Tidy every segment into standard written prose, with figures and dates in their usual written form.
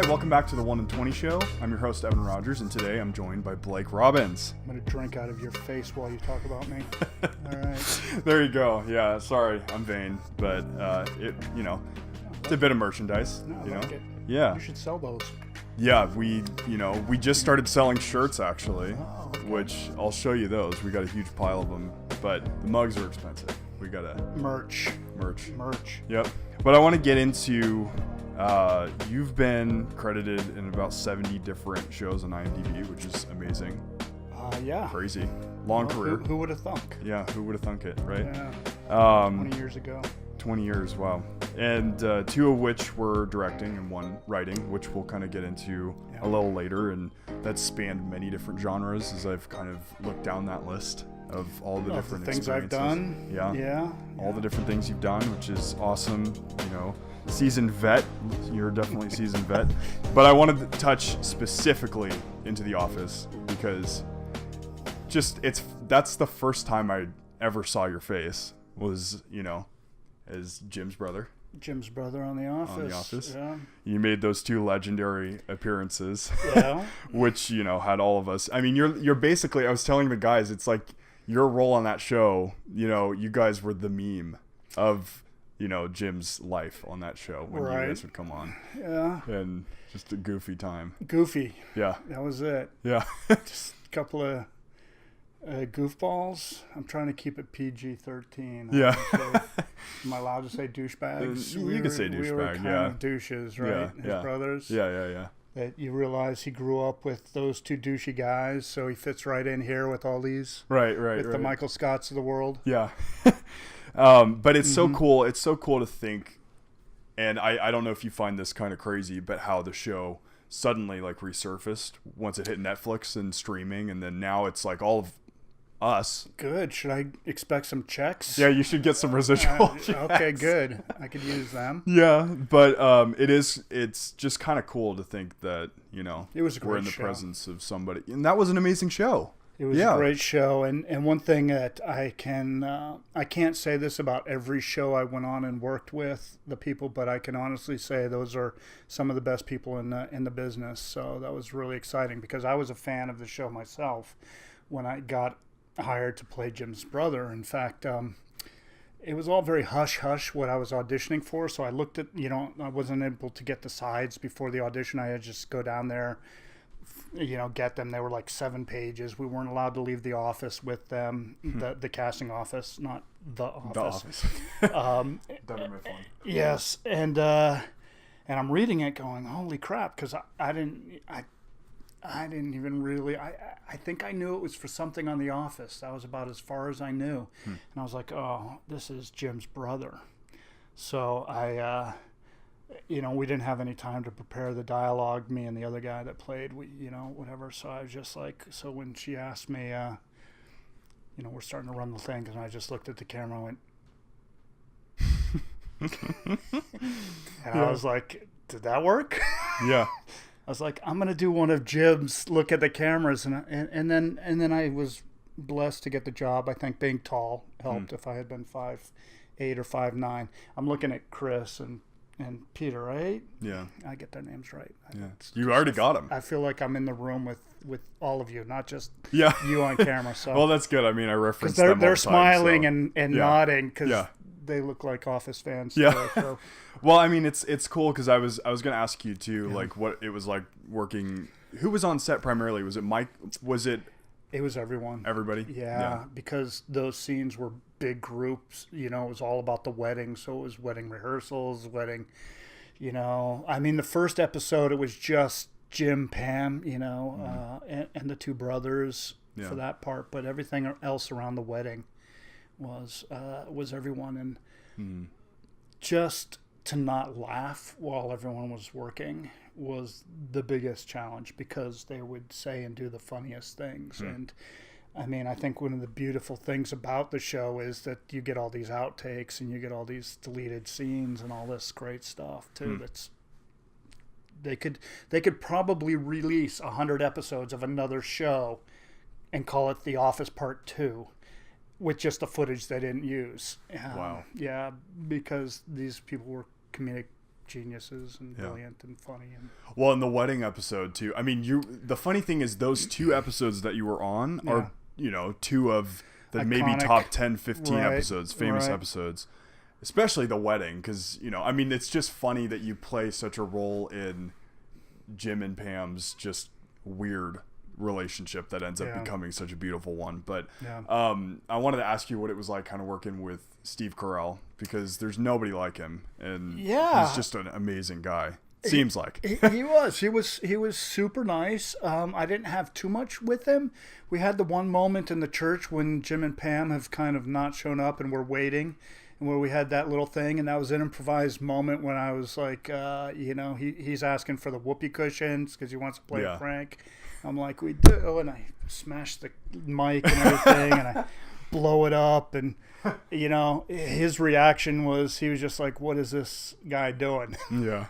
Hi, welcome back to the 1 in 20 show. I'm your host, Evan Rogers, and today I'm joined by Blake Robbins. I'm going to drink out of your face while you talk about me. All right. There you go. Yeah, sorry, I'm vain, but it's a bit of merchandise. No, I like it. Yeah. You should sell those. Yeah, we just started selling shirts actually, okay. which I'll show you those. We got a huge pile of them, but the mugs are expensive. We got to Merch. Yep. But I want to get into. You've been credited in about 70 different shows on IMDb, which is amazing. Yeah. Crazy. Long career. Who would have thunk? Yeah, who would have thunk it, right? Yeah. 20 years ago. 20 years, wow. And two of which were directing and one writing, which we'll kind of get into a little later. And that spanned many different genres as I've kind of looked down that list of all the different things I've experiences. done. Yeah. All the different things you've done, which is awesome. Seasoned vet. You're definitely a seasoned vet. But I wanted to touch specifically into The Office because that's the first time I ever saw your face was, as Jim's brother. Jim's brother on The Office. Yeah. You made those two legendary appearances. Yeah. Which, had all of us. I mean, you're basically, I was telling the guys, it's like your role on that show, you guys were the meme of Jim's life on that show when you guys would come on. Yeah. And just a goofy time. Goofy. Yeah. That was it. Yeah. Just a couple of goofballs. I'm trying to keep it PG-13. Yeah. Am I allowed to say douchebags? You can say douchebag, we were kind of douches, right? Yeah. His brothers. Yeah. That you realize he grew up with those two douchey guys, so he fits right in here with all these. Right. With the Michael Scotts of the world. Yeah. But it's so cool. It's so cool to think, and I don't know if you find this kind of crazy, but how the show suddenly resurfaced once it hit Netflix and streaming, and then now it's like all of us. Good. Should I expect some checks? Yeah, you should get some residual checks. Okay, good. I could use them. Yeah, but it's just kind of cool to think that, it was a great we're in the show. Presence of somebody. And that was an amazing show. It was a great show, and one thing that I can't say this about every show I went on and worked with the people, but I can honestly say those are some of the best people in the business. So that was really exciting because I was a fan of the show myself when I got hired to play Jim's brother. In fact, it was all very hush-hush what I was auditioning for, so I looked at, I wasn't able to get the sides before the audition. I had to just go down there, get them. They were like 7 pages. We weren't allowed to leave the office with them, the casting office, not the office. The office. That'd be fun. Yes, and I'm reading it going, holy crap, because I didn't even really, I think I knew it was for something on The Office. That was about as far as I knew. And I was like, oh, this is Jim's brother. So we didn't have any time to prepare the dialogue, me and the other guy that played, whatever. So I was just like, so when she asked me, we're starting to run the thing, and I just looked at the camera and went, I was like, did that work? Yeah. I was like, I'm gonna do one of Jim's look at the cameras, and then I was blessed to get the job. I think being tall helped. If I had been 5'8" or 5'9", I'm looking at Chris and Peter, right? Yeah, I get their names right. Yeah, you already got them. I feel like I'm in the room with all of you, not just you on camera. So well, that's good. I mean, I referenced them all they're the smiling time, and nodding because they look like Office fans. Yeah. Today, so. Well, I mean, it's cool because I was gonna ask you too, like what it was like working. Who was on set primarily? Was it Mike? Was it? It was everyone. Everybody. Yeah, because those scenes were big groups. It was all about the wedding, so it was wedding rehearsals, wedding. I mean, the first episode it was just Jim, Pam, and the two brothers for that part, but everything else around the wedding was everyone, and just to not laugh while everyone was working was the biggest challenge because they would say and do the funniest things. And I mean, I think one of the beautiful things about the show is that you get all these outtakes and you get all these deleted scenes and all this great stuff too. That's they could probably release 100 episodes of another show and call it The Office Part 2 with just the footage they didn't use. Wow. Yeah, because these people were comedic geniuses and brilliant and funny. And well, in the wedding episode too. I mean, the funny thing is those 2 episodes that you were on are, 2 of the maybe top 10, 15 episodes, famous episodes. Especially the wedding, because, I mean, it's just funny that you play such a role in Jim and Pam's just weird relationship that ends up becoming such a beautiful one. But I wanted to ask you what it was like kind of working with Steve Carell, because there's nobody like him, and he's just an amazing guy. Seems like he was super nice. I didn't have too much with him. We had the one moment in the church when Jim and Pam have kind of not shown up and we're waiting, and where we had that little thing, and that was an improvised moment when I was like, he's asking for the whoopee cushions because he wants to play a prank. I'm like, we do, and I smash the mic and everything, and I blow it up, and his reaction was, he was just like, what is this guy doing? Yeah.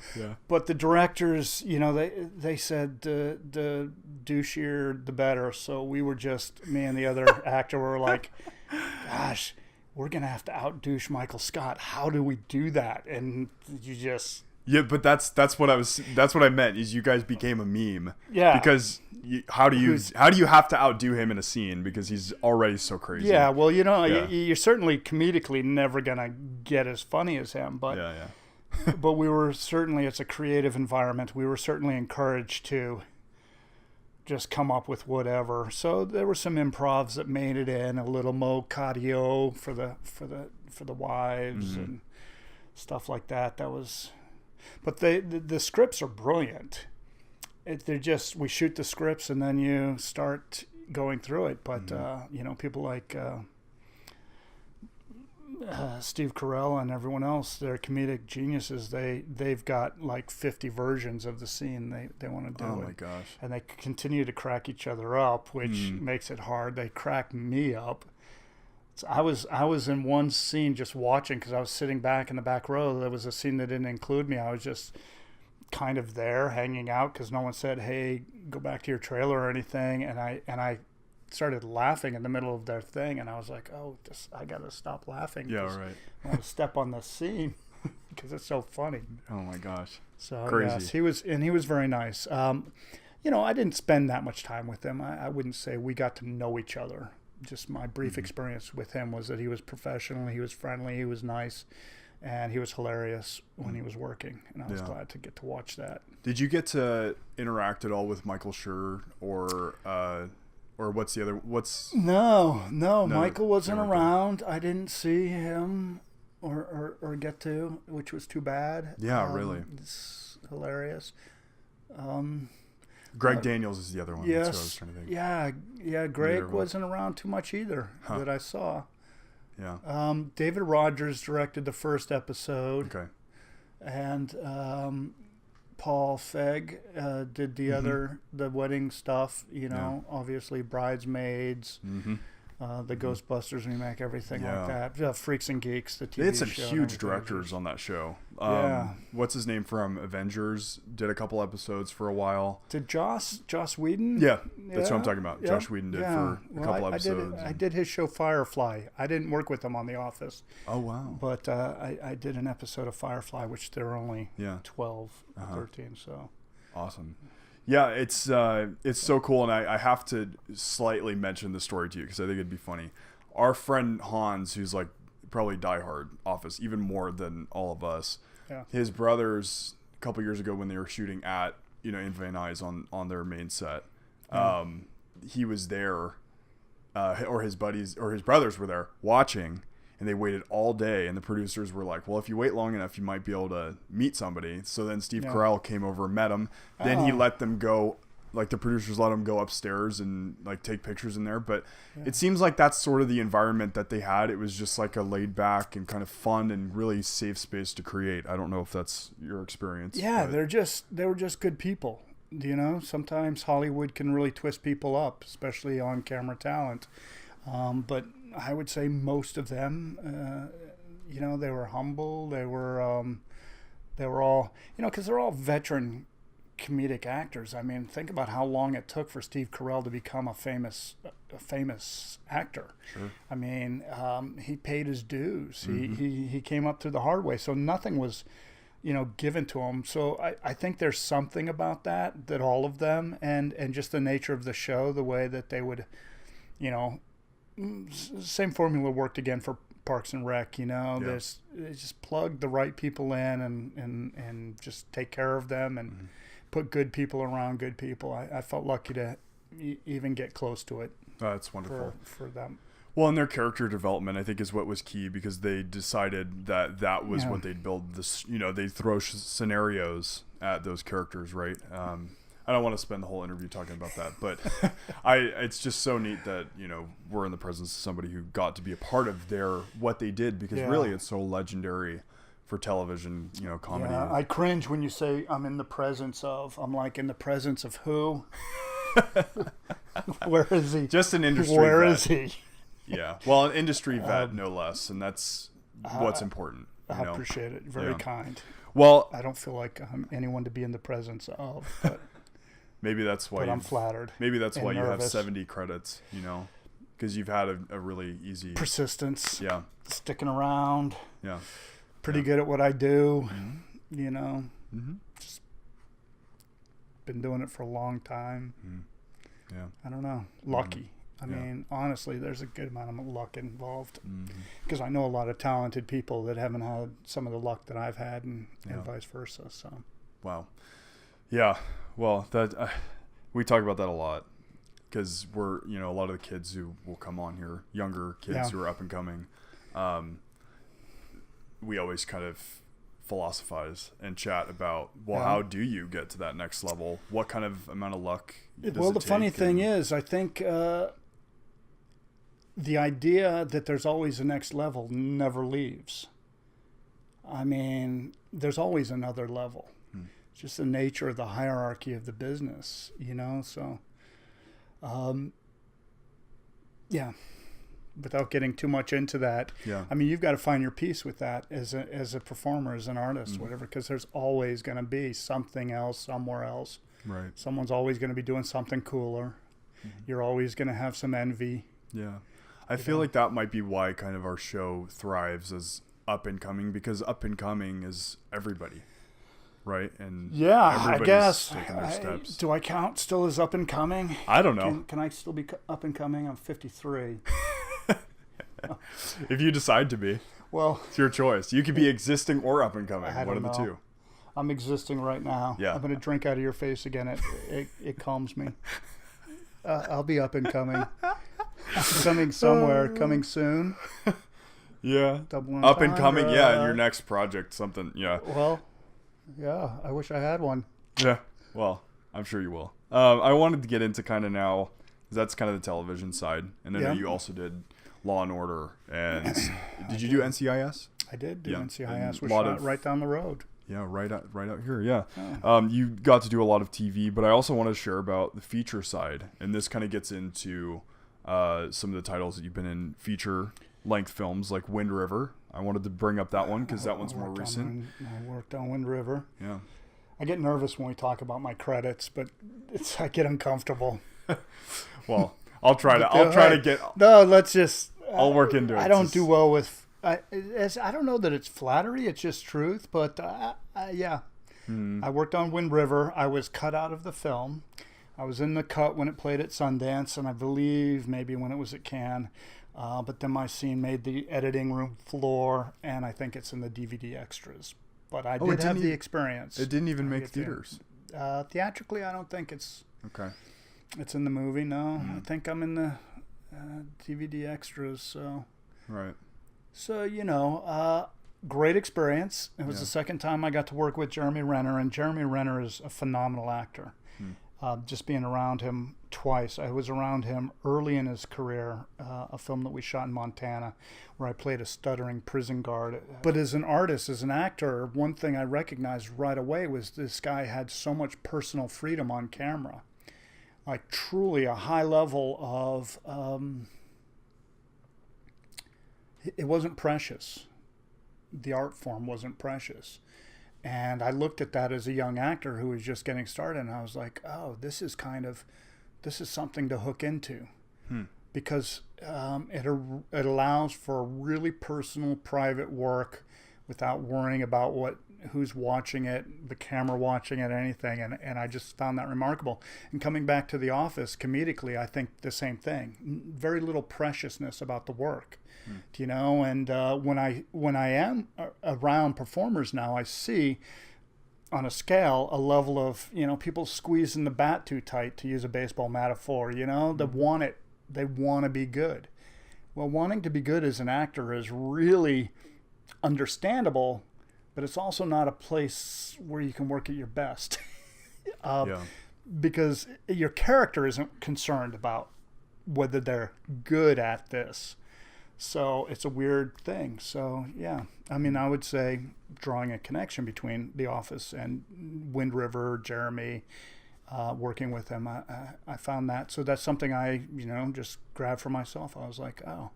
But the directors, they said the douchier the better, so we were just, me and the other actor were like, gosh, we're gonna have to out-douche Michael Scott. How do we do that? And you just... Yeah, but that's what I meant, is you guys became a meme. Yeah. Because how do you have to outdo him in a scene, because he's already so crazy? Yeah, well, you're certainly comedically never gonna get as funny as him, but but we were certainly, it's a creative environment. We were certainly encouraged to just come up with whatever. So there were some improvs that made it in, a little Mo Cadio for the wives and stuff like that. That was, but the scripts are brilliant. They're just, we shoot the scripts and then you start going through it. But people like Steve Carell and everyone else, they're comedic geniuses. They've got like 50 versions of the scene they want to do. Oh my gosh. And they continue to crack each other up, which makes it hard. They crack me up. So I was in one scene just watching, because I was sitting back in the back row. There was a scene that didn't include me. I was just kind of there hanging out because no one said, hey, go back to your trailer or anything. And I started laughing in the middle of their thing, and I was like, oh, I gotta stop laughing. Yeah, right. I want to step on the scene because it's so funny. Oh my gosh. So crazy. Yes, he was very nice. I didn't spend that much time with him. I wouldn't say we got to know each other. Just my brief experience with him was that he was professional, he was friendly, he was nice, and he was hilarious when he was working, and I was glad to get to watch that. Did you get to interact at all with Michael Schur or what's the other? No, Michael wasn't around. I didn't see him or get to, which was too bad. Yeah, really. It's hilarious. Greg Daniels is the other one. Yes. That's what I was trying to think. Yeah. Greg wasn't around too much either that I saw. Yeah. David Rogers directed the first episode. Okay. And Paul Feig did the wedding stuff, obviously Bridesmaids, the Ghostbusters remake, everything like that. Freaks and Geeks, the TV show. They had some huge directors on that show. What's his name from Avengers? Did a couple episodes for a while. Did Joss Whedon? Yeah, that's what I'm talking about. Josh Whedon did for a couple episodes. I did his show Firefly. I didn't work with him on The Office. Oh, wow. But I did an episode of Firefly, which there are only 12 or 13. So awesome. Yeah, it's so cool, and I have to slightly mention the story to you because I think it'd be funny. Our friend Hans, who's like probably diehard Office, even more than all of us, his brothers a couple years ago when they were shooting at in Van Nuys on their main set, he was there, or his buddies or his brothers were there watching. And they waited all day, and the producers were like, well, if you wait long enough, you might be able to meet somebody. So then Steve Carell came over and met him. Then he let them go, like the producers let him go upstairs and like take pictures in there. But it seems like that's sort of the environment that they had. It was just like a laid back and kind of fun and really safe space to create. I don't know if that's your experience. Yeah, they were just good people. Sometimes Hollywood can really twist people up, especially on camera talent. But I would say most of them, they were humble. They were all, because they're all veteran comedic actors. I mean, think about how long it took for Steve Carell to become a famous actor. Sure. I mean, he paid his dues. He came up through the hard way. So nothing was given to them. So I think there's something about that all of them, and just the nature of the show, the way that they would, same formula worked again for Parks and Rec, they just plug the right people in and just take care of them and put good people around good people. I felt lucky to even get close to it. Oh, that's wonderful. For them. Well, and their character development, I think, is what was key, because they decided that was what they'd build. This, they'd throw scenarios at those characters, right? I don't want to spend the whole interview talking about that, but it's just so neat that we're in the presence of somebody who got to be a part of what they did, because really it's so legendary for television, comedy. Yeah, I cringe when you say I'm in the presence of. I'm like, in the presence of who? Where is he? Just an industry Where vet. Is he? Yeah, well, an industry vet, no less, and that's what's important. I appreciate it. Very kind. Well, I don't feel like I'm anyone to be in the presence of, but maybe that's why. But I'm flattered. Maybe that's why nervous. You have 70 credits. Because you've had a really easy persistence. Yeah, sticking around. Yeah, pretty good at what I do. Just been doing it for a long time. Yeah, I don't know. Lucky. I mean, honestly, there's a good amount of luck involved, because I know a lot of talented people that haven't had some of the luck that I've had, and vice versa. So, wow, yeah. Well, we talk about that a lot, because we're a lot of the kids who will come on here, younger kids who are up and coming. We always kind of philosophize and chat about, how do you get to that next level? What kind of amount of luck does it take? The funny thing is, I think the idea that there's always a next level never leaves. I mean, there's always another level. It's just the nature of the hierarchy of the business, so without getting too much into that. Yeah. I mean, you've got to find your peace with that as a performer, as an artist, whatever, because there's always going to be something else somewhere else. Right. Someone's always going to be doing something cooler. You're always going to have some envy. Yeah. I feel like that might be why kind of our show thrives as up and coming, because up and coming is everybody. Right. And I guess taking their steps. Do I count still as up and coming? I don't know. Can I still be up and coming? I'm 53. If you decide to be, well, it's your choice. You could be existing or up and coming. One of the two. I'm existing right now. Yeah. I'm going to drink out of your face again. It calms me. I'll be up and coming. I'm coming somewhere. Coming soon. Yeah. Doubling up and coming. Yeah. Your next project. Something. Yeah. Well, yeah. I wish I had one. Yeah. Well, I'm sure you will. I wanted to get into kind of now, because that's kind of the television side, and I know you also did Law and Order, and did you do NCIS? I did do NCIS, which shot right down the road. Yeah, right out here. Yeah, you got to do a lot of TV, but I also want to share about the feature side, and this kind of gets into some of the titles that you've been in, feature length films like Wind River. I wanted to bring up that one because that one's more recent. I worked on Wind River. Yeah, I get nervous when we talk about my credits, but I get uncomfortable. Well, I'll try to get. No, let's just. I'll work into it. I don't do well with. I don't know that it's flattery. It's just truth. But yeah, I worked on Wind River. I was cut out of the film. I was in the cut when it played at Sundance, and I believe maybe when it was at Cannes. But then my scene made the editing room floor, and I think it's in the DVD extras. But I did have the experience. It didn't even make theaters. Theatrically, I don't think it's. Okay. It's in the movie. No, I think I'm in the DVD extras. So. Right. So great experience. It was the second time I got to work with Jeremy Renner, and Jeremy Renner is a phenomenal actor. Just being around him twice. I was around him early in his career, a film that we shot in Montana, where I played a stuttering prison guard. But as an artist, as an actor, one thing I recognized right away was this guy had so much personal freedom on camera. Like truly a high level of, it wasn't precious. The art form wasn't precious. And I looked at that as a young actor who was just getting started, and I was like, oh, this is something to hook into. Because it allows for really personal, private work without worrying about who's watching it, the camera watching it, anything. And I just found that remarkable. And coming back to The Office, comedically, I think the same thing. Very little preciousness about the work, you know. And when I am around performers now, I see on a scale a level of, you know, people squeezing the bat too tight, to use a baseball metaphor, you know. They want to be good. Well, wanting to be good as an actor is really understandable, but it's also not a place where you can work at your best. Because your character isn't concerned about whether they're good at this. So it's a weird thing. So, yeah, I mean, I would say drawing a connection between The Office and Wind River, Jeremy, working with him, I found that. So that's something I, you know, just grabbed for myself. I was like, oh,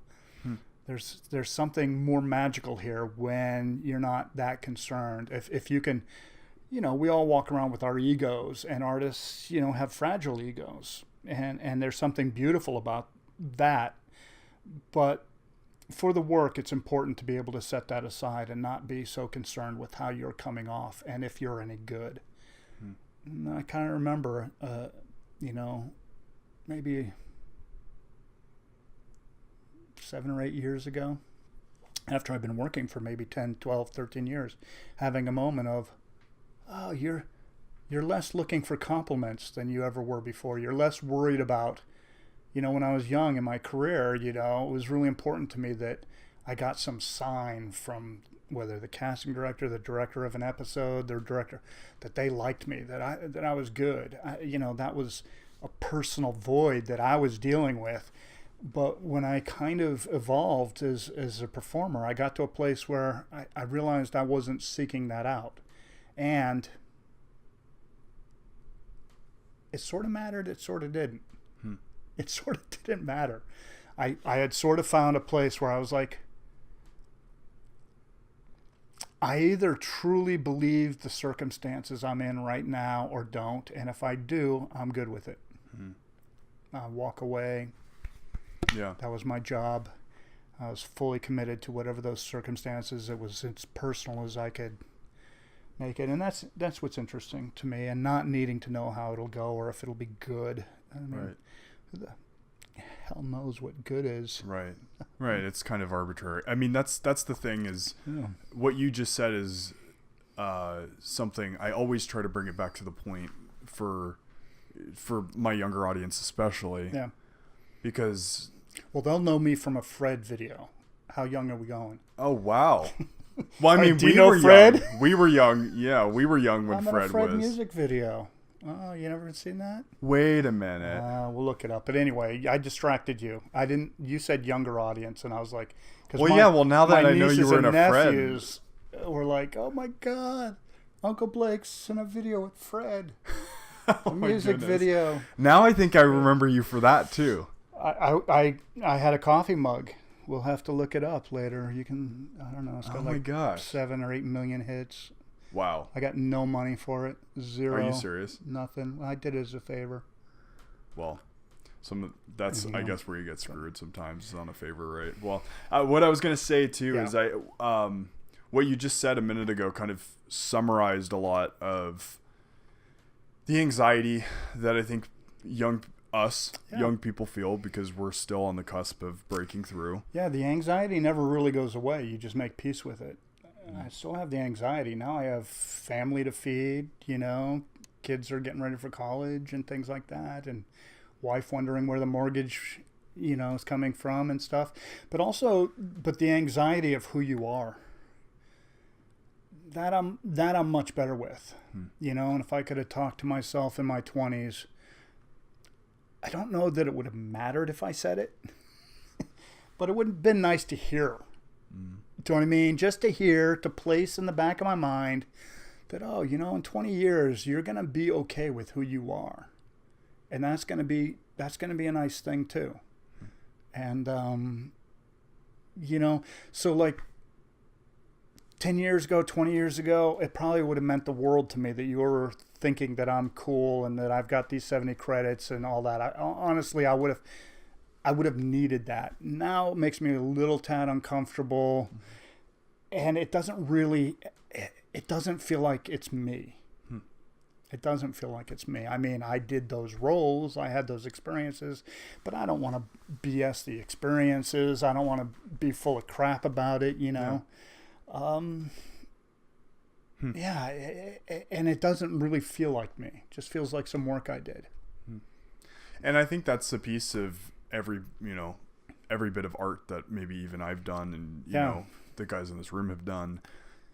there's something more magical here when you're not that concerned. If you can, you know, we all walk around with our egos, and artists, you know, have fragile egos, and there's something beautiful about that. But for the work, it's important to be able to set that aside and not be so concerned with how you're coming off and if you're any good. And I kind of remember, you know, maybe 7 or 8 years ago, after I've been working for maybe 10, 12, 13 years, having a moment of, oh, you're less looking for compliments than you ever were before. You're less worried about, you know, when I was young in my career, you know, it was really important to me that I got some sign from whether the casting director, the director of an episode, their director, that they liked me, that I was good. You know, that was a personal void that I was dealing with. But when I kind of evolved as a performer, I got to a place where I realized I wasn't seeking that out. And it sort of mattered, it sort of didn't. It sort of didn't matter. I had sort of found a place where I was like, I either truly believe the circumstances I'm in right now or don't. And if I do, I'm good with it. I walk away. Yeah. That was my job. I was fully committed to whatever those circumstances. It was as personal as I could make it. And that's what's interesting to me, and not needing to know how it'll go or if it'll be good. I mean, right. Who the hell knows what good is? Right. Right. It's kind of arbitrary. I mean, that's the thing is what you just said is something I always try to bring it back to the point for my younger audience, especially. Yeah. Because, well, they'll know me from a Fred video. How young are we going? Oh, wow. Well, I mean, do you know Fred? Young. We were young. Yeah, we were young when Fred was. Fred music video. Oh, you never seen that? Wait a minute. We'll look it up. But anyway, I distracted you. I didn't. You said younger audience, and I was like, well, now that I know you were in a Fred, were like, oh my God, Uncle Blake's in a video with Fred. Oh, a music video. Now I think I remember you for that too. I had a coffee mug. We'll have to look it up later. You can, I don't know. It's got my gosh. 7 or 8 million hits. Wow. I got no money for it. Zero. Are you serious? Nothing. I did it as a favor. Well, that's I guess where you get screwed sometimes is on a favor, right? Well, what I was going to say too is what you just said a minute ago kind of summarized a lot of the anxiety that I think young people feel because we're still on the cusp of breaking through. Yeah, the anxiety never really goes away. You just make peace with it. I still have the anxiety. Now I have family to feed, you know, kids are getting ready for college and things like that, and wife wondering where the mortgage, you know, is coming from and stuff. But the anxiety of who you are, that I'm much better with, you know. And if I could have talked to myself in my 20s, I don't know that it would have mattered if I said it, but it would have been nice to hear. Do you know what I mean? Just to hear, to place in the back of my mind that, oh, you know, in 20 years, you're going to be okay with who you are. And that's going to be a nice thing too. And, you know, so like 10 years ago, 20 years ago, it probably would have meant the world to me that you were thinking that I'm cool and that I've got these 70 credits and all that. Honestly, I would have needed that. Now it makes me a little tad uncomfortable. and it doesn't feel like it's me. It doesn't feel like it's me. I mean, I did those roles, I had those experiences, but I don't want to BS the experiences. I don't want to be full of crap about it, you know. Yeah, and it doesn't really feel like me. It just feels like some work I did. And I think that's a piece of every bit of art that maybe even I've done, and you know, the guys in this room have done,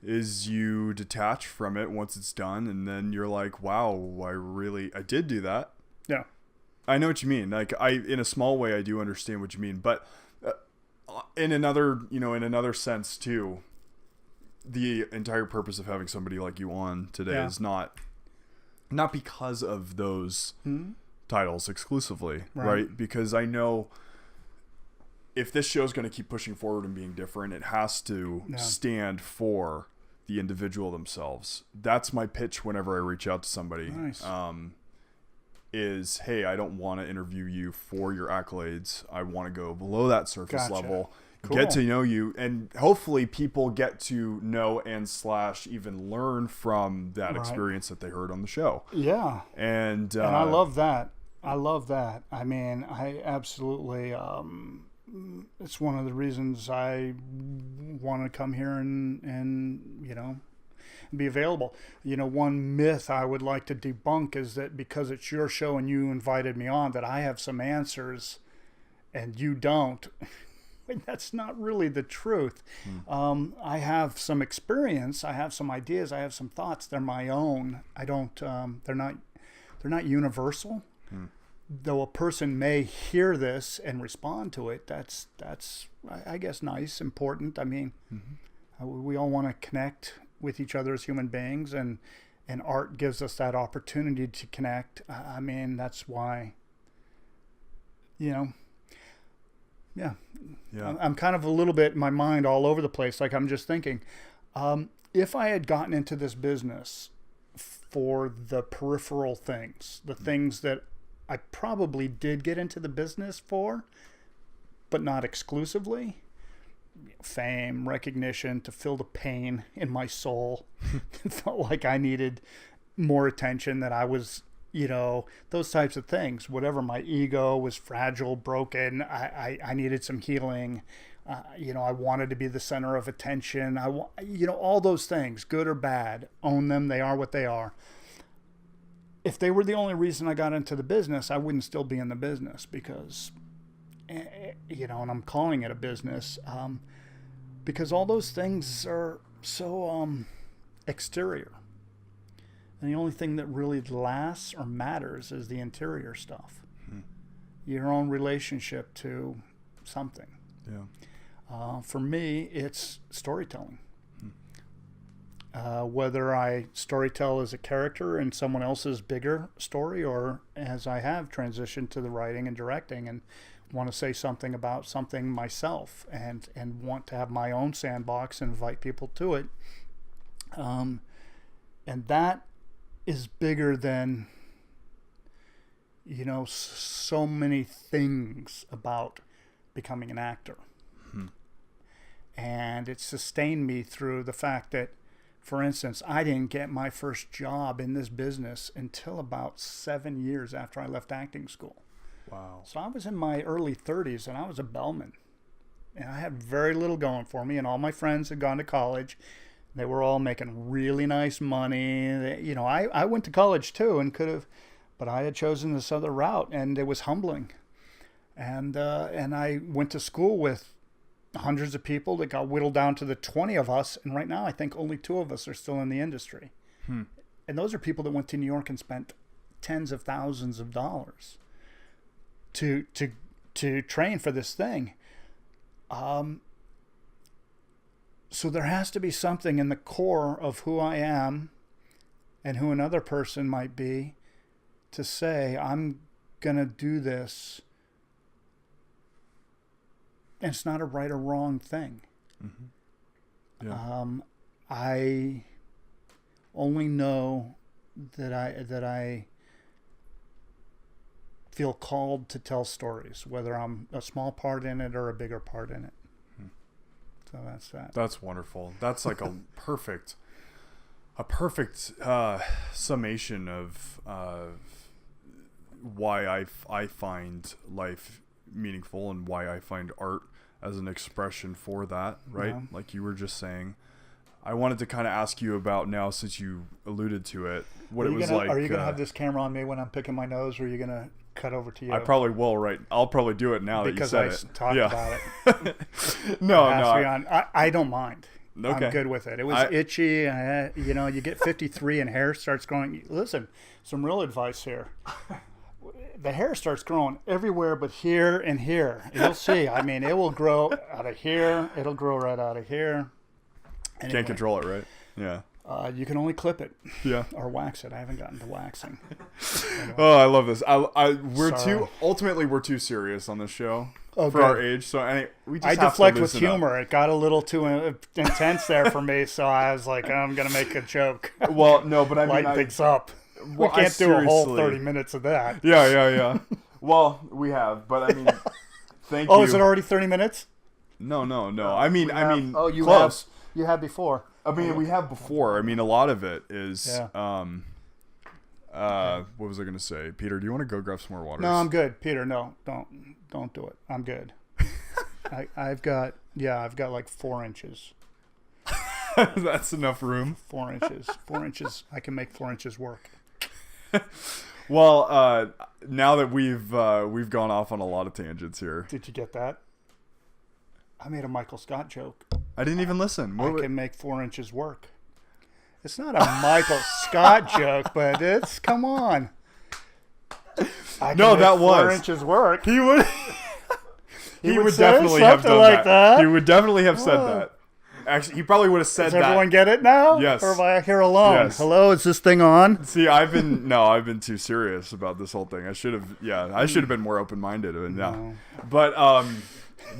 is you detach from it once it's done, and then you're like, wow, I did do that. Yeah. I know what you mean. Like, in a small way, I do understand what you mean, but in another sense too, the entire purpose of having somebody like you on today is not because of those titles exclusively, right? Because I know if this show is going to keep pushing forward and being different, it has to stand for the individual themselves. That's my pitch whenever I reach out to somebody. Nice. Is, hey, I don't want to interview you for your accolades. I want to go below that surface level, get to know you, and hopefully people get to know and / even learn from that experience that they heard on the show. Yeah. And I love that. I mean, I absolutely, it's one of the reasons I want to come here and you know, be available. You know, one myth I would like to debunk is that because it's your show and you invited me on, that I have some answers and you don't. That's not really the truth. I have some experience, I have some ideas, I have some thoughts. They're my own. I don't. They're not universal. Though a person may hear this and respond to it, that's I guess nice, important. I mean, we all want to connect with each other as human beings, and art gives us that opportunity to connect. I mean, that's why, you know. Yeah. I'm kind of a little bit, my mind all over the place. Like, I'm just thinking, if I had gotten into this business for the peripheral things, the things that I probably did get into the business for, but not exclusively, fame, recognition, to fill the pain in my soul. It felt like I needed more attention, that I was, you know, those types of things. Whatever, my ego was fragile, broken. I needed some healing. You know, I wanted to be the center of attention. You know, all those things, good or bad, own them. They are what they are. If they were the only reason I got into the business, I wouldn't still be in the business, because, you know, and I'm calling it a business, because all those things are so exterior. And the only thing that really lasts or matters is the interior stuff. Your own relationship to something. Yeah. For me, it's storytelling. Whether I storytell as a character in someone else's bigger story, or as I have transitioned to the writing and directing and want to say something about something myself, and want to have my own sandbox and invite people to it. And that is bigger than, you know, so many things about becoming an actor. And it sustained me through the fact that, for instance, I didn't get my first job in this business until about 7 years after I left acting school. Wow. So I was in my early 30s, and I was a bellman. And I had very little going for me, and all my friends had gone to college. They were all making really nice money. You know, I went to college too and could have, but I had chosen this other route, and it was humbling. And I went to school with hundreds of people that got whittled down to the 20 of us. And right now, I think only 2 of us are still in the industry. And those are people that went to New York and spent tens of thousands of dollars to train for this thing. So there has to be something in the core of who I am and who another person might be to say, I'm going to do this. And it's not a right or wrong thing. Yeah. I only know that I feel called to tell stories, whether I'm a small part in it or a bigger part in it. So that's that. That's wonderful. That's like a perfect summation of why I find life meaningful and why I find art as an expression for that, right? Yeah. Like you were just saying. I wanted to kind of ask you about now, since you alluded to it, what it was like. Are you going to have this camera on me when I'm picking my nose, or are you going to cut over to you? I probably will, right? I'll probably do it now because that you said I talked about it. No. I don't mind. Okay. I'm good with it. It was itchy. You get 53 and hair starts growing. Listen, some real advice here. The hair starts growing everywhere but here and here. You'll see. I mean, it will grow out of here. It'll grow right out of here. Anyway, can't control it, right? Yeah. You can only clip it. Yeah. Or wax it. I haven't gotten to waxing. Anyway. Oh, I love this. We're too serious on this show for our age. So we just I deflect with humor. It got a little too intense there for me, so I was like, I'm gonna make a joke. Well, no, but I mean, lighten things up. We can't do a whole 30 minutes of that. Yeah. Well, we have, but I mean, thank you. Oh, is it already 30 minutes? No. I mean, you close. You have before. I mean, we have before. I mean, a lot of it is. Yeah. What was I going to say, Peter? Do you want to go grab some more water? No, I'm good, Peter. No, don't do it. I'm good. I've got like 4 inches. That's enough room. 4 inches. 4 inches. I can make 4 inches work. Well, now that we've gone off on a lot of tangents here. Did you get that? I made a Michael Scott joke. I didn't even listen. I can make 4 inches work. It's not a Michael Scott joke, but it's, come on. No, that was 4 inches work. He would. He would definitely have done like that. He would definitely have said that. Actually, he probably would have said that. Does everyone get it now? Yes. Or am I here alone? Yes. Hello, is this thing on? See, I've been too serious about this whole thing. I should have been more open-minded. No. But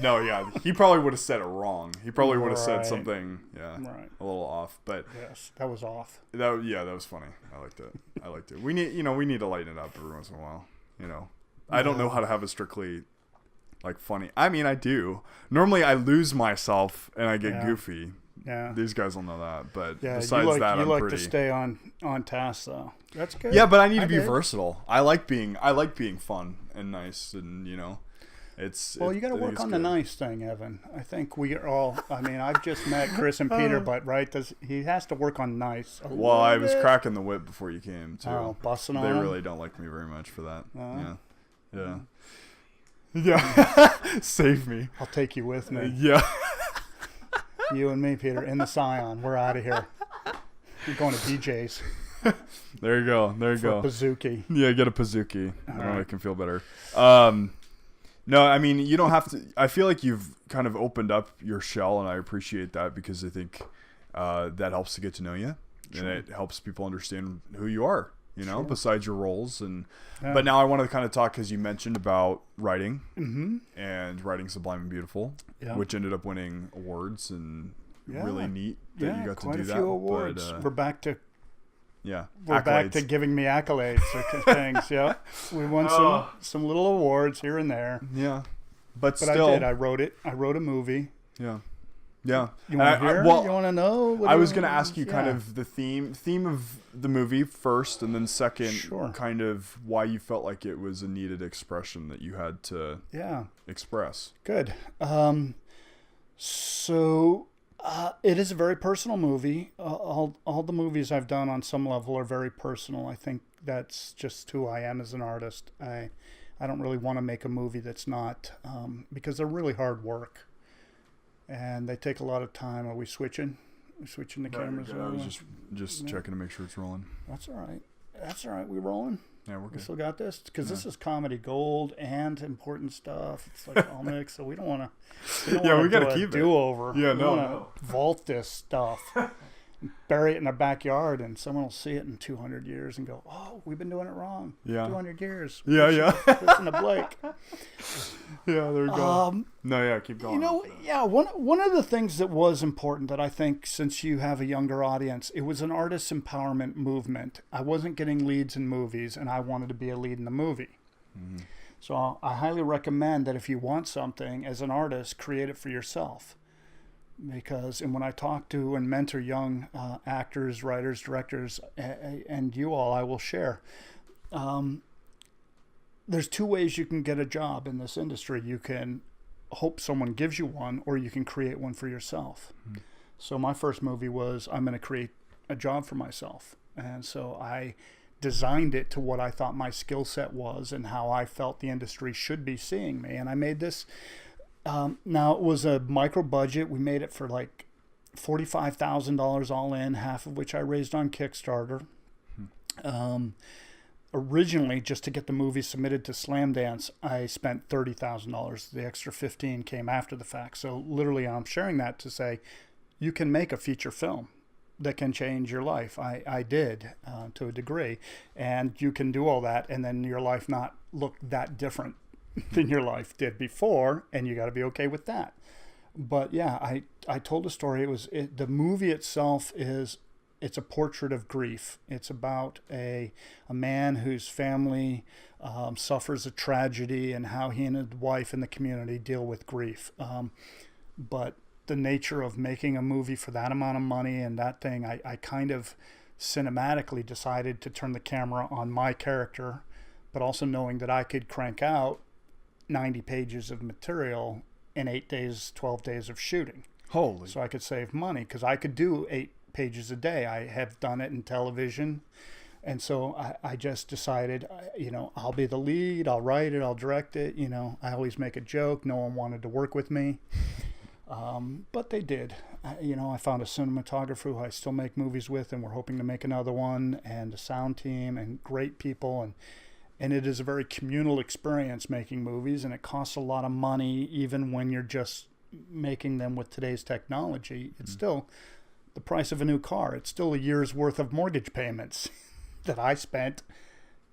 no, yeah, he probably would have said it wrong. He probably would have said something, a little off. But yes, that was off. That was funny. I liked it. We need to lighten it up every once in a while. I don't know how to have a strictly like funny. I mean, I do. Normally, I lose myself and I get goofy. Yeah. These guys will know that. But besides I'm pretty. You like to stay on task though. That's good. Yeah, but I need to be versatile. I like being fun and nice, and you got to work on the nice thing, Evan. I think we are all. I mean, I've just met Chris and Peter, but he has to work on nice. Well, I was cracking the whip before you came too. Oh, busting on. They really don't like me very much for that. Yeah. Save me. I'll take you with me. Yeah. You and me, Peter, in the Scion. We're out of here. We're going to BJ's. There you go. For a Pizookie. Yeah, get a Pizookie. That'll right. make him feel better. No, I mean, you don't have to. I feel like you've kind of opened up your shell, and I appreciate that because I think that helps to get to know you, and it helps people understand who you are. Besides your roles, but now I want to kind of talk because you mentioned about writing and writing Sublime and Beautiful, which ended up winning awards and really neat that you got quite to do a few awards. We're back to back to giving me accolades or things. Yeah, we won some little awards here and there. Yeah, but still, I did. I wrote it. I wrote a movie. Yeah. You want to hear? You want to know? I was going to ask you kind of the theme of the movie first, and then second, kind of why you felt like it was a needed expression that you had to express. Good. So it is a very personal movie. All the movies I've done on some level are very personal. I think that's just who I am as an artist. I don't really want to make a movie that's not, because they're really hard work. And they take a lot of time. Are we switching? We're switching the cameras. I was just checking to make sure it's rolling. That's all right. We rolling? Yeah, we're good. We still got this? Because this is comedy gold and important stuff. It's like all mixed, so we don't want to. We got to keep it. Do-over. Yeah, we want to vault this stuff. Bury it in our backyard, and someone will see it in 200 years and go, "Oh, we've been doing it wrong. 200 years." Yeah. Listen to Blake. Yeah, there we go. Keep going. One of the things that was important that I think, since you have a younger audience, it was an artist empowerment movement. I wasn't getting leads in movies, and I wanted to be a lead in the movie. Mm-hmm. So I highly recommend that if you want something as an artist, create it for yourself. because, and when I talk to and mentor young actors, writers, directors, and you all, I will share. There's two ways you can get a job in this industry. You can hope someone gives you one, or you can create one for yourself. Mm-hmm. So my first movie was, I'm going to create a job for myself. And so I designed it to what I thought my skill set was and how I felt the industry should be seeing me. And I made this. Now, it was a micro budget. We made it for like $45,000 all in, half of which I raised on Kickstarter. Originally, just to get the movie submitted to Slamdance, I spent $30,000. The extra 15 came after the fact. So literally, I'm sharing that to say, you can make a feature film that can change your life. I did to a degree, and you can do all that, and then your life not look that different than your life did before, and you got to be okay with that. But yeah, I told a story. The movie itself it's a portrait of grief. It's about a man whose family suffers a tragedy and how he and his wife and the community deal with grief. But the nature of making a movie for that amount of money and that thing, I kind of cinematically decided to turn the camera on my character, but also knowing that I could crank out 90 pages of material in 8 days, 12 days of shooting. Holy. So I could save money because I could do 8 pages a day. I have done it in television. And so I just decided, I'll be the lead, I'll write it, I'll direct it. I always make a joke. No one wanted to work with me. But they did. I found a cinematographer who I still make movies with, and we're hoping to make another one, and a sound team and great people. And it is a very communal experience making movies, and it costs a lot of money even when you're just making them with today's technology. It's still the price of a new car. It's still a year's worth of mortgage payments that I spent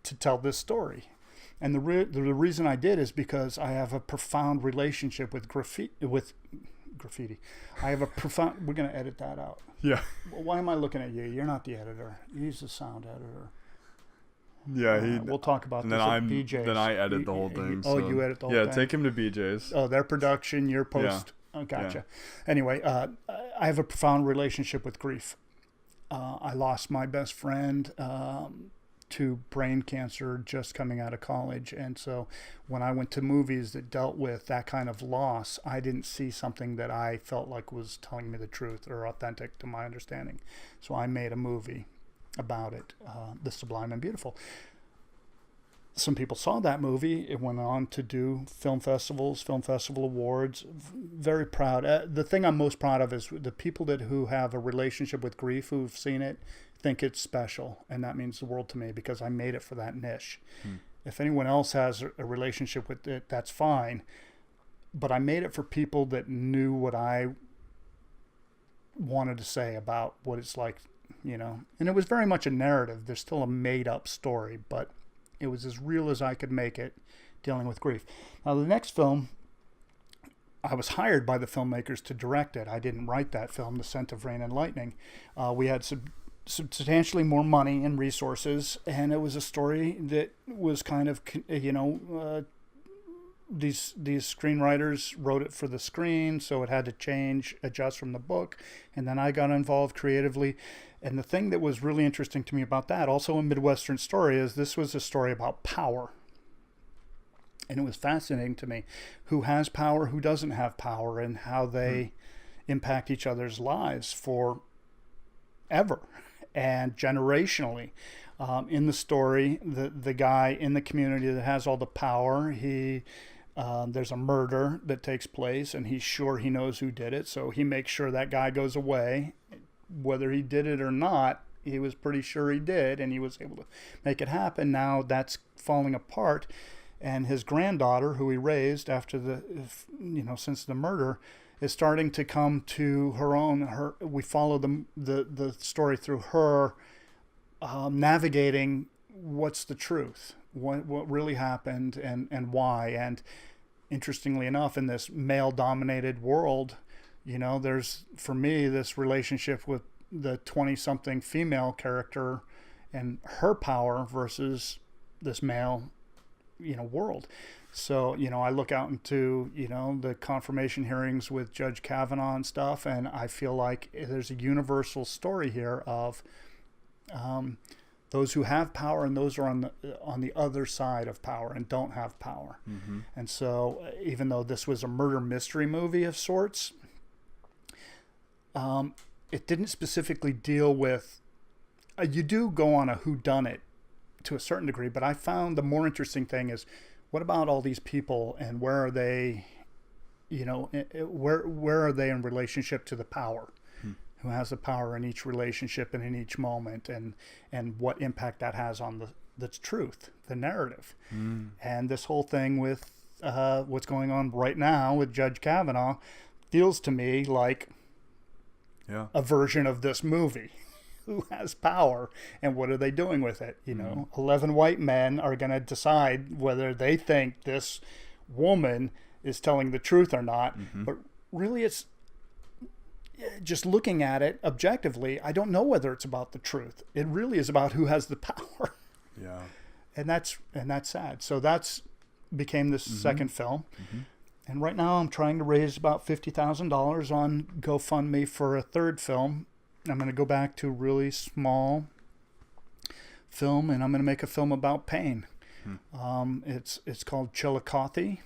to tell this story. And the reason I did is because I have a profound relationship with graffiti. I have a profound... We're going to edit that out. Yeah. Why am I looking at you? You're not the editor. He's the sound editor. Yeah, we'll talk about this at BJ's. Then I edit the whole thing. You edit the whole thing? Yeah, take him to BJ's. Oh, their production, your post... Yeah. Oh, gotcha. Yeah. Anyway, I have a profound relationship with grief. I lost my best friend to brain cancer just coming out of college. And so when I went to movies that dealt with that kind of loss, I didn't see something that I felt like was telling me the truth or authentic to my understanding. So I made a movie about it, The Sublime and Beautiful. Some people saw that movie. It went on to do film festivals, film festival awards. Very proud. The thing I'm most proud of is the people who have a relationship with grief, who've seen it, think it's special. And that means the world to me because I made it for that niche. If anyone else has a relationship with it, that's fine. But I made it for people that knew what I wanted to say about what it's like, And it was very much a narrative. There's still a made-up story, but it was as real as I could make it, dealing with grief. Now, the next film, I was hired by the filmmakers to direct it. I didn't write that film, The Scent of Rain and Lightning. We had substantially more money and resources, and it was a story that was kind of, these screenwriters wrote it for the screen, so it had to adjust from the book, and then I got involved creatively. And the thing that was really interesting to me about that, also a Midwestern story, is this was a story about power. And it was fascinating to me. Who has power, who doesn't have power, and how they impact each other's lives forever and generationally. In the story, the guy in the community that has all the power, there's a murder that takes place, and he's sure he knows who did it, so he makes sure that guy goes away. Whether he did it or not, he was pretty sure he did, and he was able to make it happen. Now that's falling apart, and his granddaughter, who he raised after since the murder, is starting to come to her own. We follow the story through her navigating what's the truth, what really happened, and why. And interestingly enough, in this male-dominated world, there's, for me, this relationship with the 20-something female character and her power versus this male, world. So, I look out into, the confirmation hearings with Judge Kavanaugh and stuff, and I feel like there's a universal story here of those who have power and those who are on the other side of power and don't have power. Mm-hmm. And so, even though this was a murder mystery movie of sorts, it didn't specifically deal with. You do go on a whodunit to a certain degree, but I found the more interesting thing is, what about all these people and where are they? Where are they in relationship to the power? Who has the power in each relationship and in each moment, and what impact that has on the truth, the narrative. And this whole thing with what's going on right now with Judge Kavanaugh feels to me like a version of this movie. Who has power and what are they doing with it? 11 white men are going to decide whether they think this woman is telling the truth or not. But really, it's just looking at it objectively. I don't know whether it's about the truth. It really is about who has the power. Yeah. And that's sad. So that's became this second film. And right now I'm trying to raise about $50,000 on GoFundMe for a third film. I'm going to go back to a really small film, and I'm going to make a film about pain. It's called Chillicothe. It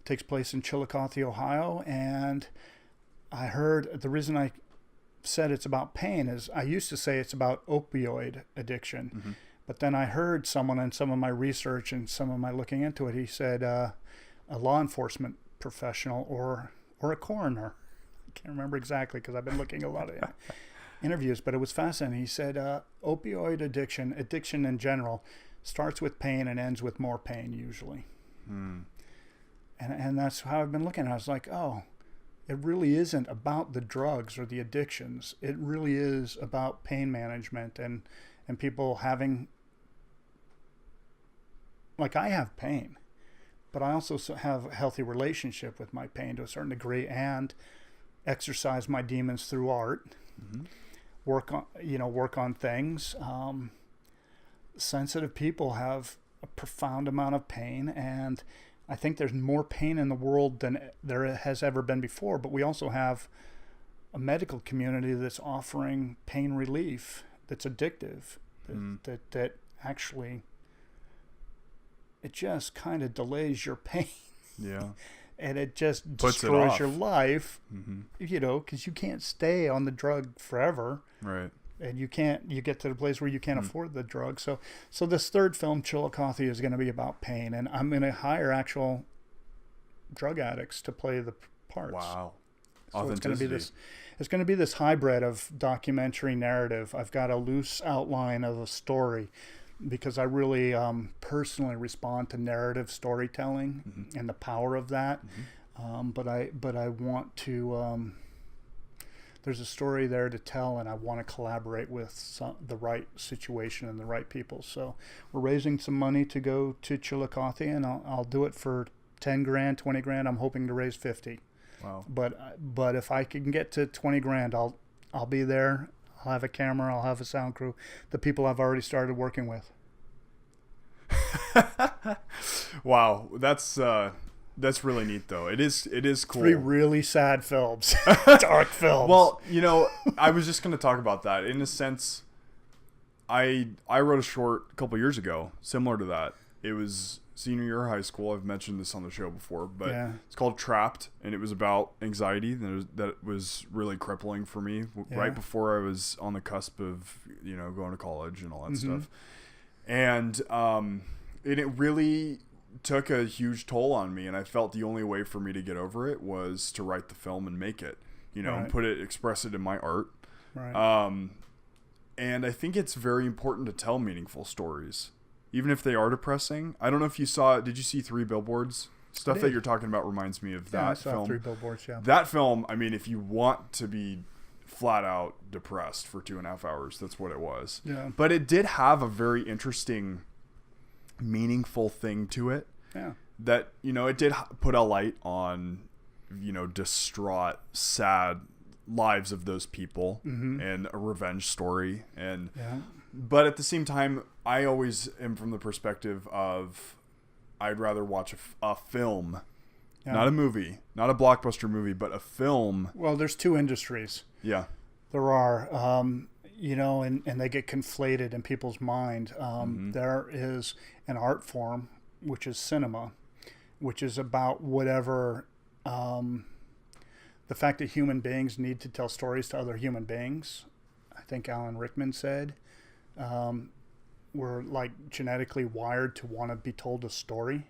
takes place in Chillicothe, Ohio, and I heard the reason I said it's about pain is I used to say it's about opioid addiction, but then I heard someone in some of my research and some of my looking into it, he said a law enforcement professional or a coroner. I can't remember exactly because I've been looking a lot of interviews, but it was fascinating. He said opioid addiction in general, starts with pain and ends with more pain usually. And that's how I've been looking at it. I was like, oh, it really isn't about the drugs or the addictions. It really is about pain management and people having, like I have pain, but I also have a healthy relationship with my pain to a certain degree and exercise my demons through art. Work on things. Sensitive people have a profound amount of pain, and I think there's more pain in the world than there has ever been before. But we also have a medical community that's offering pain relief that's addictive. That actually it just kind of delays your pain. Yeah. And it just destroys your life, because you can't stay on the drug forever. Right. And you get to the place where you can't afford the drug. So this third film, Chillicothe, is going to be about pain. And I'm going to hire actual drug addicts to play the parts. Wow. So it's going to be this hybrid of documentary narrative. I've got a loose outline of a story, because I really personally respond to narrative storytelling and the power of that. But I want to. There's a story there to tell, and I want to collaborate with the right situation and the right people. So we're raising some money to go to Chillicothe, and I'll do it for $10,000, $20,000. I'm hoping to raise 50. Wow. But if I can get to $20,000, I'll be there. I'll have a camera. I'll have a sound crew. The people I've already started working with. Wow, that's really neat, though. It is cool. 3 really sad films, dark films. Well, I was just going to talk about that. In a sense, I wrote a short a couple years ago, similar to that. It was senior year of high school. I've mentioned this on the show before, but it's called Trapped, and it was about anxiety that was really crippling for me right before I was on the cusp of going to college and all that stuff. And it really took a huge toll on me, and I felt the only way for me to get over it was to write the film and make it, express it in my art. Right. And I think it's very important to tell meaningful stories, even if they are depressing. I don't know if you did you see 3 Billboards? Stuff that you're talking about reminds me of that I saw film. 3 Billboards, yeah. That film, I mean, if you want to be flat out depressed for 2.5 hours, that's what it was. Yeah. But it did have a very interesting, meaningful thing to it. Yeah. That, it did put a light on, distraught, sad lives of those people and a revenge story. But at the same time, I always am from the perspective of I'd rather watch a film, not a movie, not a blockbuster movie, but a film. Well, there's two industries. Yeah. There are, you know, and they get conflated in people's mind. There is an art form, which is cinema, which is about whatever, the fact that human beings need to tell stories to other human beings. I think Alan Rickman said, we're like genetically wired to want to be told a story.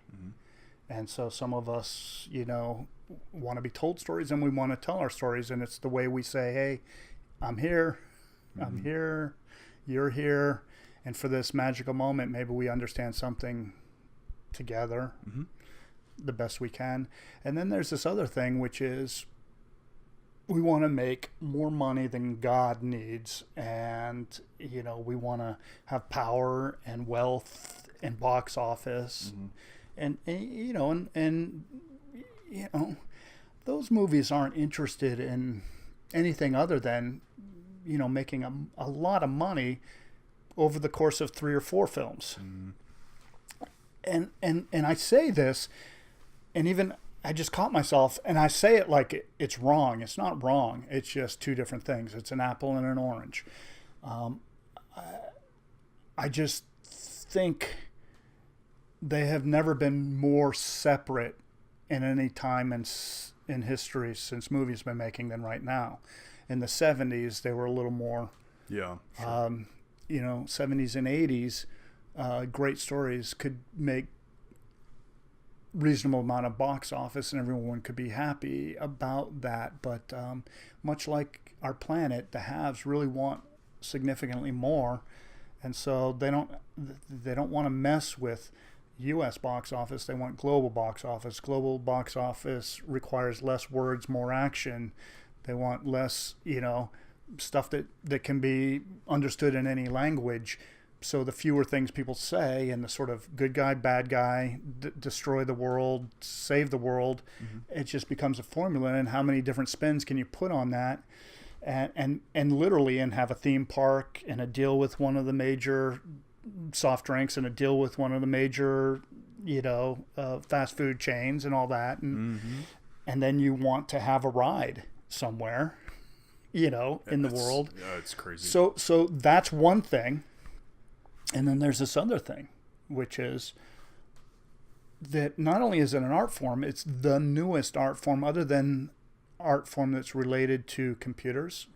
And so some of us, you know, want to be told stories and we want to tell our stories. And it's the way we say, hey, I'm here, I'm here, you're here. And for this magical moment, maybe we understand something together the best we can. And then there's this other thing, which is we want to make more money than God needs. And, you know, we want to have power and wealth and box office. And you know, and, you know, those movies aren't interested in anything other than, you know, making a lot of money over the course of 3 or 4 films. And I say this, and even I just caught myself, and I say it like it's wrong. It's not wrong. It's just two different things. It's an apple and an orange. I just think they have never been more separate in any time in history since movies been making than right now. In the 70s, they were a little more, Yeah. Sure. you know, 70s and 80s, great stories could make reasonable amount of box office and everyone could be happy about that. But much like our planet, the haves really want significantly more. And so they don't want to mess with U.S. box office. They want global box office. Global box office requires less words, more action. They want less, you know, stuff that can be understood in any language. So the fewer things people say and the sort of good guy, bad guy, destroy the world, save the world, it just becomes a formula. And how many different spins can you put on that? And literally, and have a theme park and a deal with one of the major soft drinks and a deal with one of the major, you know, fast food chains and all that. And then you want to have a ride somewhere, you know, in the world. Yeah, it's crazy. So that's one thing. And then there's this other thing, which is that not only is it an art form, it's the newest art form other than art form that's related to computers.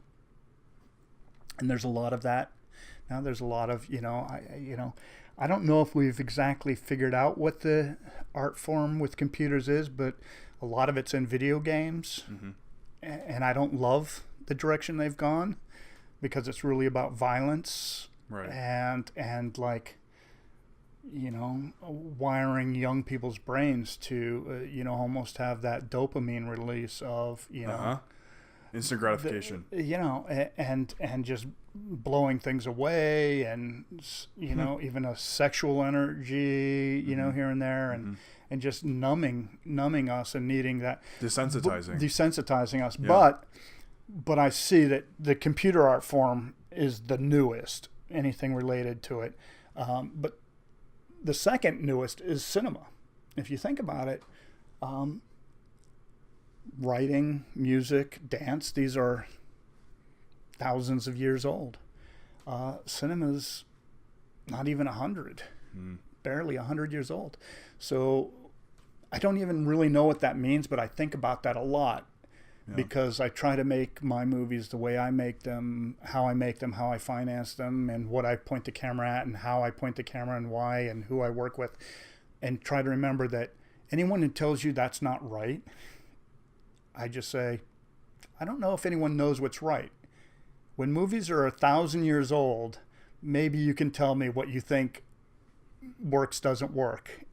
And there's a lot of that. Now there's a lot of, you know, I don't know if we've exactly figured out what the art form with computers is, but a lot of it's in video games. And I don't love the direction they've gone because it's really about violence. Right. And like, you know, wiring young people's brains to, you know, almost have that dopamine release of, you know, instant gratification. You know, and just blowing things away, and you know, even a sexual energy, you know, here and there, and just numbing us and needing that desensitizing us. Yeah. But I see that the computer art form is the newest. Anything related to it, but the second newest is cinema. If you think about it, writing, music, dance, these are thousands of years old. Cinema's not even 100, barely 100 years old. So I don't even really know what that means, but I think about that a lot. Yeah. Because I try to make my movies the way I make them, how I finance them, and what I point the camera at, and how I point the camera, and why, and who I work with, and try to remember that anyone who tells you that's not right, I just say, I don't know if anyone knows what's right. When movies are 1,000 years old, maybe you can tell me what you think works, doesn't work.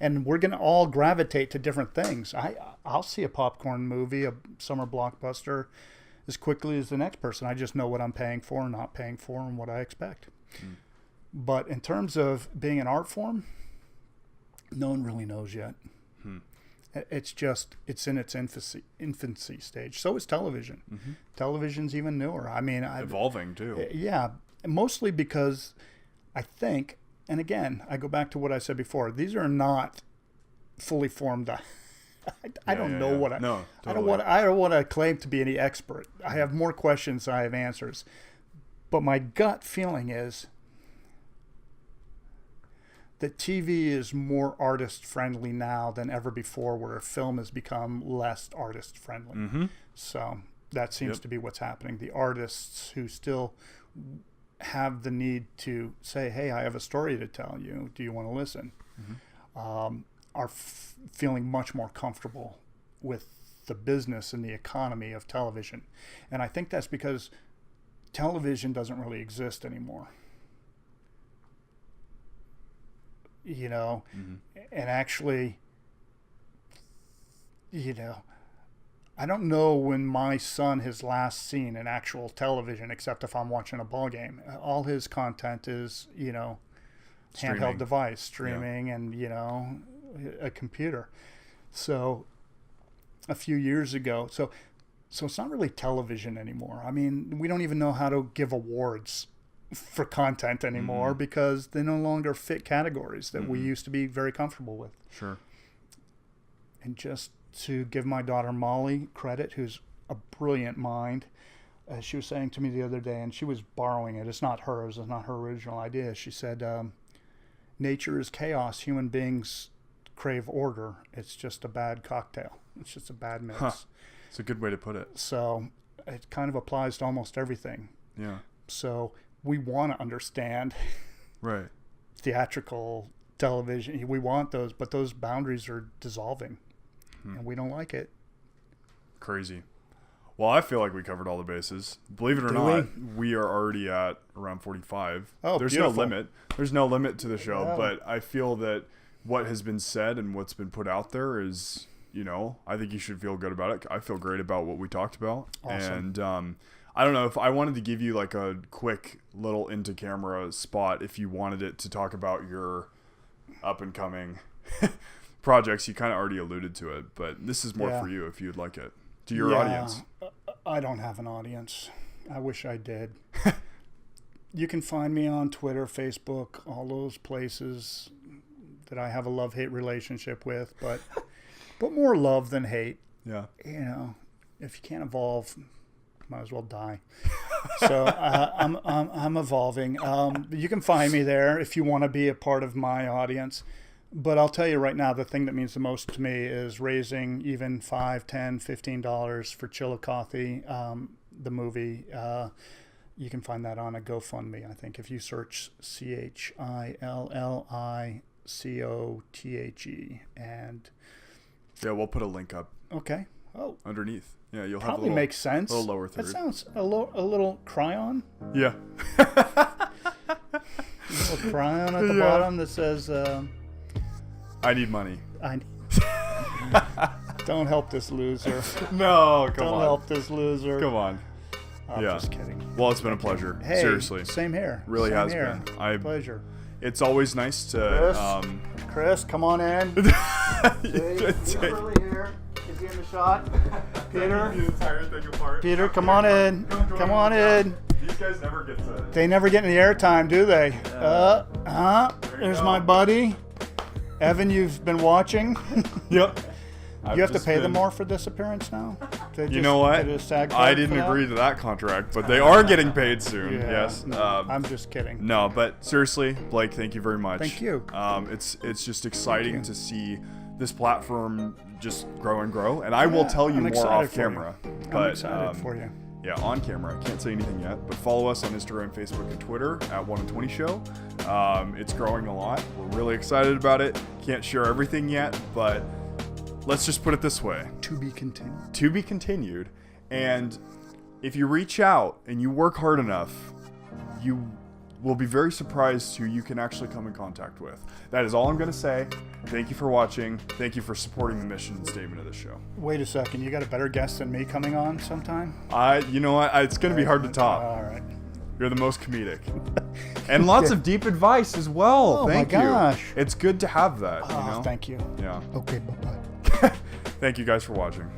And we're going to all gravitate to different things. I'll see a popcorn movie, a summer blockbuster, as quickly as the next person. I just know what I'm paying for and not paying for and what I expect. But in terms of being an art form, no one really knows yet. It's in its infancy stage. So is television. Television's even newer. I mean, evolving too. Yeah, mostly because I think and again, I go back to what I said before. These are not fully formed. I don't know what I. No, totally. I don't want to claim to be any expert. I have more questions than I have answers. But my gut feeling is that TV is more artist friendly now than ever before, where film has become less artist friendly. Mm-hmm. So that seems to be what's happening. The artists who still have the need to say, hey, I have a story to tell you. Do you want to listen? Mm-hmm. Are feeling much more comfortable with the business and the economy of television. And I think that's because television doesn't really exist anymore. You know, and actually, you know, I don't know when my son has last seen an actual television, except if I'm watching a ball game. All his content is, you know, handheld device, streaming, and, you know, a computer. So a few years ago, so it's not really television anymore. I mean, we don't even know how to give awards for content anymore because they no longer fit categories that we used to be very comfortable with. Sure. And just to give my daughter Molly credit, who's a brilliant mind, she was saying to me the other day, and she was borrowing it. It's not hers. It's not her original idea. She said, nature is chaos. Human beings crave order. It's just a bad cocktail. It's just a bad mix. Huh. It's a good way to put it. So it kind of applies to almost everything. Yeah. So we want to understand theatrical television. We want those, but those boundaries are dissolving, and we don't like it. Crazy. Well, I feel like we covered all the bases. Believe it or not, we are already at around 45. Oh, There's beautiful. no limit. There's no limit to the show, Yeah. but I feel that what has been said and what's been put out there is, you know, I think you should feel good about it. I feel great about what we talked about. Awesome. And I don't know if I wanted to give you like a quick little into camera spot if you wanted it to talk about your up and coming projects. You kind of already alluded to it, but this is more for you if you'd like it. To your audience. I don't have an audience. I wish I did. You can find me on Twitter, Facebook, all those places that I have a love-hate relationship with, but more love than hate. Yeah. You know, if you can't evolve, might as well die. So I'm evolving. You can find me there if you want to be a part of my audience. But I'll tell you right now, the thing that means the most to me is raising even $5, $10, $15 for Chillicothe, the movie. You can find that on a GoFundMe, I think. If you search CHILLICOTHE. And yeah, we'll put a link up. Okay. Oh. Underneath. Yeah, you'll have probably makes sense. A little lower third. That sounds a little cryon. Yeah. A little cryon at the bottom that says... I need money. Don't help this loser. No, come on. Don't help this loser. Come on. I'm just kidding. Well, it's been a pleasure. Hey, seriously. Same here. Really same has here. been. Pleasure. It's always nice to... Chris, come on in. He's really here. Is he in the shot? Peter? Peter, come on in. Come on in. These guys never get to... They never get any airtime, do they? There's my buddy. Evan, you've been watching. Yep. You have to pay them more for this appearance now? You know what? I didn't agree to that contract, but they are getting paid soon. Yeah, Yes. No, I'm just kidding. No, but seriously, Blake, thank you very much. Thank you. It's just exciting to see this platform just grow and grow. And I will tell you more off camera. But, I'm excited for you. Yeah, on camera. I can't say anything yet, but follow us on Instagram, Facebook, and Twitter at 1 in 20 Show. It's growing a lot. We're really excited about it. Can't share everything yet, but let's just put it this way. To be continued. To be continued. And if you reach out and you work hard enough, you will be very surprised who you can actually come in contact with. That is all I'm going to say. Thank you for watching. Thank you for supporting the mission and statement of the show. Wait a second. You got a better guest than me coming on sometime? You know what? It's going to be hard to top. All right. You're the most comedic. And lots of deep advice as well. Oh, thank my you. gosh. It's good to have that. You know? Thank you. Yeah. Okay, bye-bye. Thank you guys for watching.